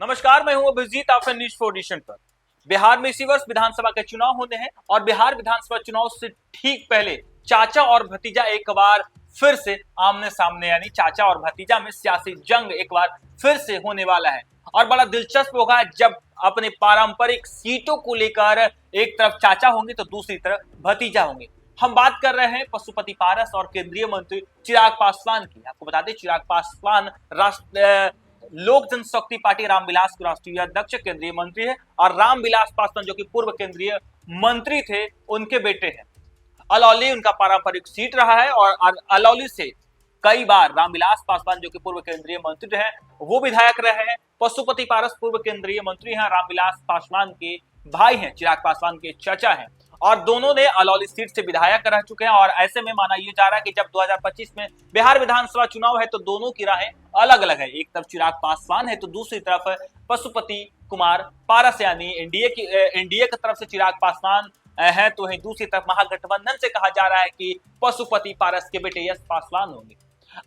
नमस्कार, मैं हूं अभिजीत, आप न्यूज 4 एडिशन पर। बिहार में इसी वर्ष विधानसभा के चुनाव होने हैं और बिहार विधानसभा चुनाव से ठीक पहले चाचा और भतीजा एक बार फिर से आमने सामने, यानी चाचा और भतीजा में सियासी जंग एक बार फिर से होने वाला है और बड़ा दिलचस्प होगा जब अपने पारंपरिक सीटों को लेकर एक तरफ चाचा होंगे तो दूसरी तरफ भतीजा होंगे। हम बात कर रहे हैं पशुपति पारस और केंद्रीय मंत्री चिराग पासवान की। आपको बता दें, चिराग पासवान लोक जनशक्ति पार्टी रामविलास के राष्ट्रीय अध्यक्ष, केंद्रीय मंत्री है और रामविलास पासवान जो कि पूर्व केंद्रीय मंत्री थे, उनके बेटे हैं। अलौली उनका पारंपरिक सीट रहा है और अलौली से कई बार रामविलास पासवान जो कि पूर्व केंद्रीय मंत्री हैं, वो विधायक रहे हैं। पशुपति पारस पूर्व केंद्रीय मंत्री हैं, रामविलास पासवान के भाई हैं, चिराग पासवान के चाचा हैं और दोनों ने अलौली सीट से विधायक रह चुके हैं। और ऐसे में माना यह जा रहा है कि जब 2025 में बिहार विधानसभा चुनाव है तो दोनों की राहें अलग अलग है। एक तरफ चिराग पासवान है तो दूसरी तरफ पशुपति कुमार पारस, यानी एनडीए की तरफ से चिराग पासवान है तो वहीं दूसरी तरफ महागठबंधन से कहा जा रहा है कि पशुपति पारस के बेटे यश पासवान होंगे।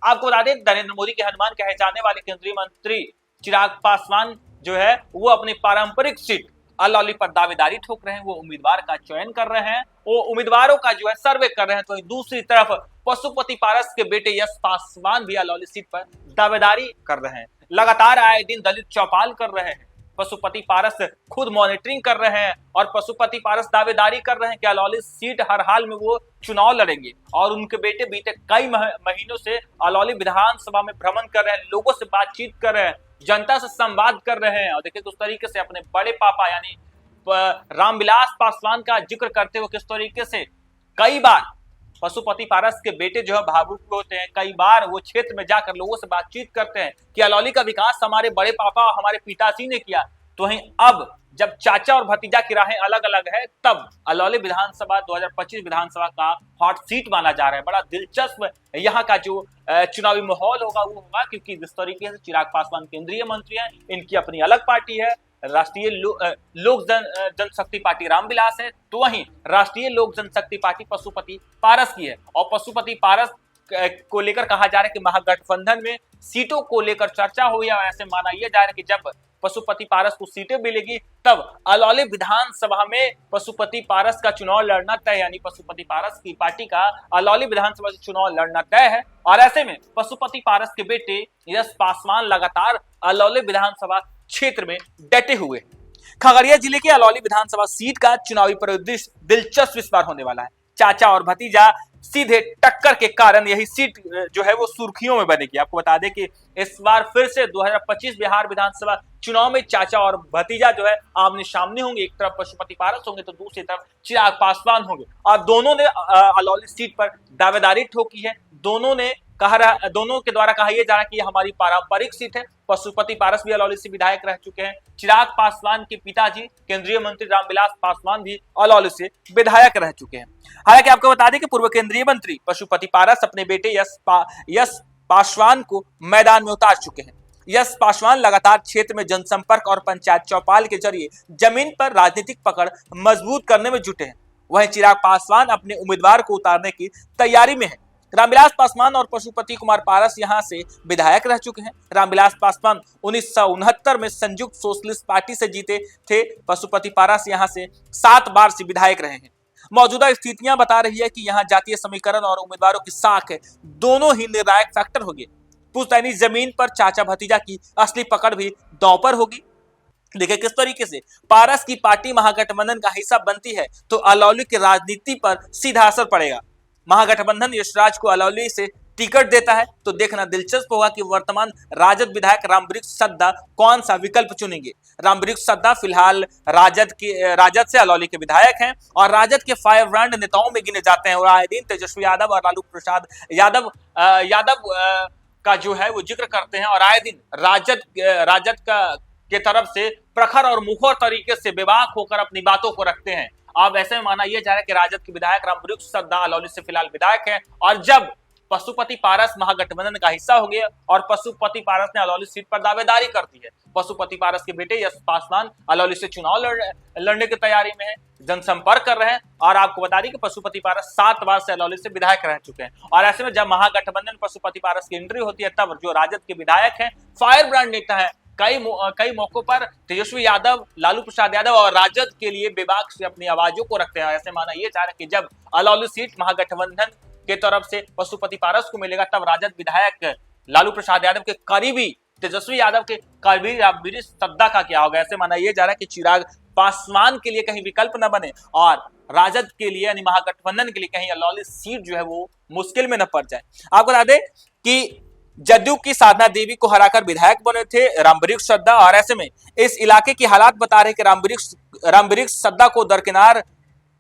आपको बता दें, नरेंद्र मोदी के हनुमान कहे जाने वाले केंद्रीय मंत्री चिराग पासवान जो है वो अपनी पारंपरिक सीट अलौली पर दावेदारी ठोक रहे हैं। वो उम्मीदवार का चयन कर रहे हैं, वो उम्मीदवारों का जो है सर्वे कर रहे हैं। तो दूसरी तरफ पशुपति पारस के बेटे यश पासवान भी अलौली सीट पर दावेदारी कर रहे हैं। लगातार आए दिन दलित चौपाल कर रहे हैं। पशुपति पारस खुद मॉनिटरिंग कर रहे हैं और पशुपति पारस दावेदारी कर रहे हैं कि अलौली सीट हर हाल में वो चुनाव लड़ेंगे। और उनके बेटे बीते कई महीनों से अलौली विधानसभा में भ्रमण कर रहे हैं, लोगों से बातचीत कर रहे हैं, जनता से संवाद कर रहे हैं। और देखिए किस तरीके से अपने बड़े पापा यानी रामविलास पासवान का जिक्र करते हुए किस तरीके से कई बार पशुपति पारस के बेटे जो है भावुक होते हैं। कई बार वो क्षेत्र में जाकर लोगों से बातचीत करते हैं कि अलौली का विकास हमारे बड़े पापा और हमारे पिताजी ने किया। तो वहीं अब जब चाचा और भतीजा की राहें अलग अलग है, तब अलौली विधानसभा 2025 विधानसभा का हॉट सीट माना जा रहा है। बड़ा दिलचस्प यहाँ का जो चुनावी माहौल होगा वो होगा, क्योंकि जिस तरीके से चिराग पासवान केंद्रीय मंत्री हैं, इनकी अपनी अलग पार्टी है, राष्ट्रीय लोक जनशक्ति पार्टी रामविलास है, तो वहीं राष्ट्रीय लोक जनशक्ति पार्टी पशुपति पारस की है। और पशुपति पारस को लेकर कहा जा रहा है कि महागठबंधन में सीटों को लेकर चर्चा हुई है। ऐसे माना यह जा रहा है कि जब पशुपति पारस को सीटें मिलेगी तब अलौली विधानसभा में पशुपति पारस का चुनाव लड़ना तय, यानी पशुपति पारस की पार्टी का अलौली विधानसभा से चुनाव लड़ना तय है। और ऐसे में पशुपति पारस के बेटे यश पासवान लगातार अलौली विधानसभा क्षेत्र में डटे हुए। खगड़िया जिले के अलौली विधानसभा सीट का चुनावी परिदृश्य दिलचस्प इस बार होने वाला है। चाचा और भतीजा सीधे टक्कर के कारण यही सीट जो है वो सुर्खियों में बनेगी। आपको बता दें कि इस बार फिर से 2025 बिहार विधानसभा चुनाव में चाचा और भतीजा जो है आमने सामने होंगे। एक तरफ पशुपति पारस होंगे तो दूसरी तरफ चिराग पासवान होंगे और दोनों ने अलौली सीट पर दावेदारी ठोकी है। दोनों के द्वारा कहा यह जा रहा है कि हमारी पारंपरिक सीट है। पशुपति पारस भी अलौली से विधायक रह चुके हैं। चिराग पासवान के पिताजी केंद्रीय मंत्री रामविलास पासवान भी अलौली से विधायक रह चुके हैं। हालांकि आपको बता दें कि पूर्व केंद्रीय मंत्री पशुपति पारस अपने बेटे यश पासवान को मैदान में उतार चुके हैं। यश पासवान लगातार क्षेत्र में जनसंपर्क और पंचायत चौपाल के जरिए जमीन पर राजनीतिक पकड़ मजबूत करने में जुटे हैं। वहीं चिराग पासवान अपने उम्मीदवार को उतारने की तैयारी में है। रामविलास पासवान और पशुपति कुमार पारस यहां से विधायक रह चुके हैं। रामविलास पासवान 1969 में संयुक्त सोशलिस्ट पार्टी से जीते थे। पशुपति पारस यहां से 7 बार से विधायक रहे हैं। मौजूदा स्थितियां बता रही है कि यहां जातीय समीकरण और उम्मीदवारों की साख दोनों ही निर्णायक फैक्टर होंगे। पुश्तैनी जमीन पर चाचा भतीजा की असली पकड़ भी दांव पर होगी। देखिए किस तरीके से पारस की पार्टी महागठबंधन का हिस्सा बनती है तो अलौली की राजनीति पर सीधा असर पड़ेगा। महागठबंधन यशराज को अलौली से टिकट देता है तो देखना दिलचस्प होगा कि वर्तमान राजद विधायक रामवृक्ष सद्दा कौन सा विकल्प चुनेंगे। रामवृक्ष सद्दा फिलहाल राजद से अलौली के विधायक हैं और राजद के फायर ब्रांड नेताओं में गिने जाते हैं। और आए दिन तेजस्वी यादव और लालू प्रसाद यादव का जो है वो जिक्र करते हैं और आए दिन राजद के तरफ से प्रखर और मुखर तरीके से बेबाक होकर अपनी बातों को रखते हैं। अब ऐसे में माना यह जा रहा है कि राजद के विधायक रामवृक्ष सद्दा अलौली से फिलहाल विधायक हैं और जब पशुपति पारस महागठबंधन का हिस्सा हो गया और पशुपति पारस ने अलौली सीट पर दावेदारी कर दी है। पशुपति पारस के बेटे यश पासवान अलौली से चुनाव लड़ने की तैयारी में है, जनसंपर्क कर रहे हैं। और आपको बता दें कि पशुपति पारस 7 बार से अलौली से विधायक रह चुके हैं। और ऐसे में जब महागठबंधन पशुपति पारस की एंट्री होती है तब जो राजद के विधायक हैं, फायर ब्रांड नेता है, कई मौकों पर तेजस्वी यादव, लालू प्रसाद यादव और राजद के लिए बेबाक से अपनी आवाजों को रखते हैं। ऐसे माना यह जा रहा है कि जब अलौली सीट महागठबंधन के तरफ से पशुपति पारस को मिलेगा, तब राजद विधायक लालू प्रसाद यादव के करीबी तेजस्वी यादव के करीबी रामवृक्ष सद्दा का क्या होगा। ऐसे माना यह जा रहा है कि चिराग पासवान के लिए कहीं विकल्प न बने और राजद के लिए यानी महागठबंधन के लिए कहीं अलौली सीट जो है वो मुश्किल में न पड़ जाए। आपको बता दें कि जदयू की साधना देवी को हराकर विधायक बने थे रामवृक्ष सद्दा, और ऐसे में इस इलाके की हालात बता रहे कि रामवृक्ष सद्दा को दरकिनार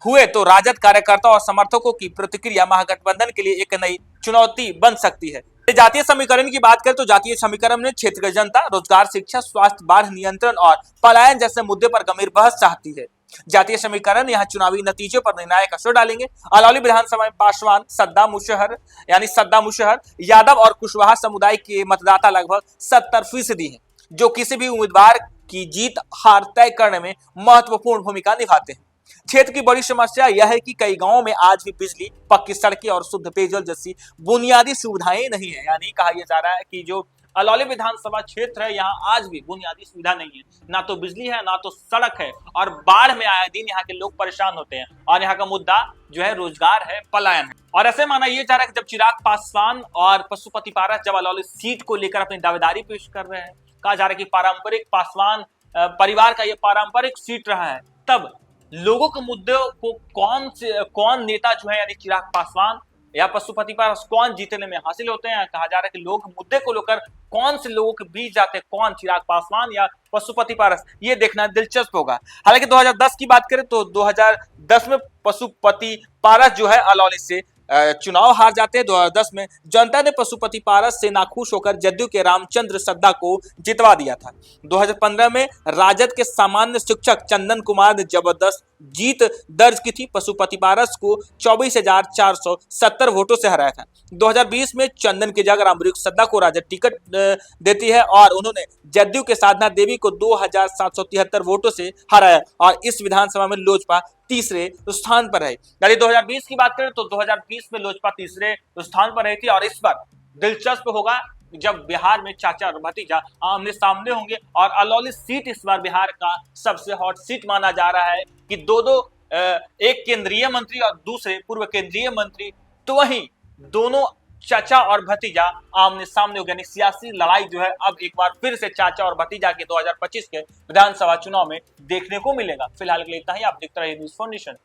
हुए तो राजद कार्यकर्ता और समर्थकों की प्रतिक्रिया महागठबंधन के लिए एक नई चुनौती बन सकती है। जातीय समीकरण की बात करें तो जातीय समीकरण में क्षेत्र की जनता रोजगार, शिक्षा, स्वास्थ्य, बाढ़ नियंत्रण और पलायन जैसे मुद्दे पर गंभीर बहस चाहती है। जातीय समीकरण यहाँ चुनावी नतीजों पर निर्णायक असर डालेंगे। अलौली विधानसभा में पासवान, सद्दा, मुशहर, यादव और कुशवाहा समुदाय के मतदाता लगभग 70% है, जो किसी भी उम्मीदवार की जीत हार तय करने में महत्वपूर्ण भूमिका निभाते हैं। क्षेत्र की बड़ी समस्या यह है कि कई गांवों में आज भी बिजली, पक्की सड़कें और शुद्ध पेयजल जैसी बुनियादी सुविधाएं नहीं है। यानी कहा यह जा रहा है कि जो अलौली विधानसभा क्षेत्र है, यहाँ आज भी बुनियादी सुविधा नहीं है, ना तो बिजली है, ना तो सड़क है, और बाढ़ में आए दिन यहाँ के लोग परेशान होते हैं। और यहाँ का मुद्दा जो है रोजगार है, पलायन है। और ऐसे माना यह जा रहा है कि जब चिराग पासवान और पशुपति पारस जब अलौली सीट को लेकर अपनी दावेदारी पेश कर रहे हैं, कहा जा रहा है कि पारंपरिक पासवान परिवार का यह पारंपरिक सीट रहा है, तब लोगों के मुद्दों को कौन नेता जो है यानी चिराग पासवान या पशुपति पारस कौन जीतने में हासिल होते हैं। कहा जा रहा है कि लोग मुद्दे को लेकर कौन से लोगों के बीच जाते हैं, कौन चिराग पासवान या पशुपति पारस, ये देखना दिलचस्प होगा। हालांकि 2010 की बात करें तो 2010 में पशुपति पारस जो है अलौली से चुनाव हार जाते हैं। 2010 में जनता ने पशुपति पारस से नाखुश होकर जदयू के रामचंद्र सद्दा को जितवा दिया था। 2015 में राजद के सामान्य शिक्षक चंदन कुमार ने जबरदस्त जीत दर्ज की थी, पशुपति पारस को 24,470 वोटों से हराया था। 2020 में चंदन की जगह रामवृक्ष सद्दा को राजद टिकट देती है और उन्होंने जदयू के साधना देवी को 2,773 वोटों से हराया और इस विधानसभा में लोजपा तीसरे स्थान पर है। यदि 2020 की बात करें तो 2020 में लोजपा तीसरे स्थान पर रही थी। और इस बार दिलचस्प होगा जब बिहार में चाचा और भतीजा आमने सामने होंगे, और अलौली सीट इस बार बिहार का सबसे हॉट सीट माना जा रहा है कि एक केंद्रीय मंत्री और दूसरे पूर्व केंद्रीय मंत्री, तो वहीं दोनों चाचा और भतीजा आमने सामने हो गए। सियासी लड़ाई जो है अब एक बार फिर से चाचा और भतीजा के 2025 के विधानसभा चुनाव में देखने को मिलेगा। फिलहाल के लिए इतना ही। आप देखते रहिए न्यूज़ 4 नेशन।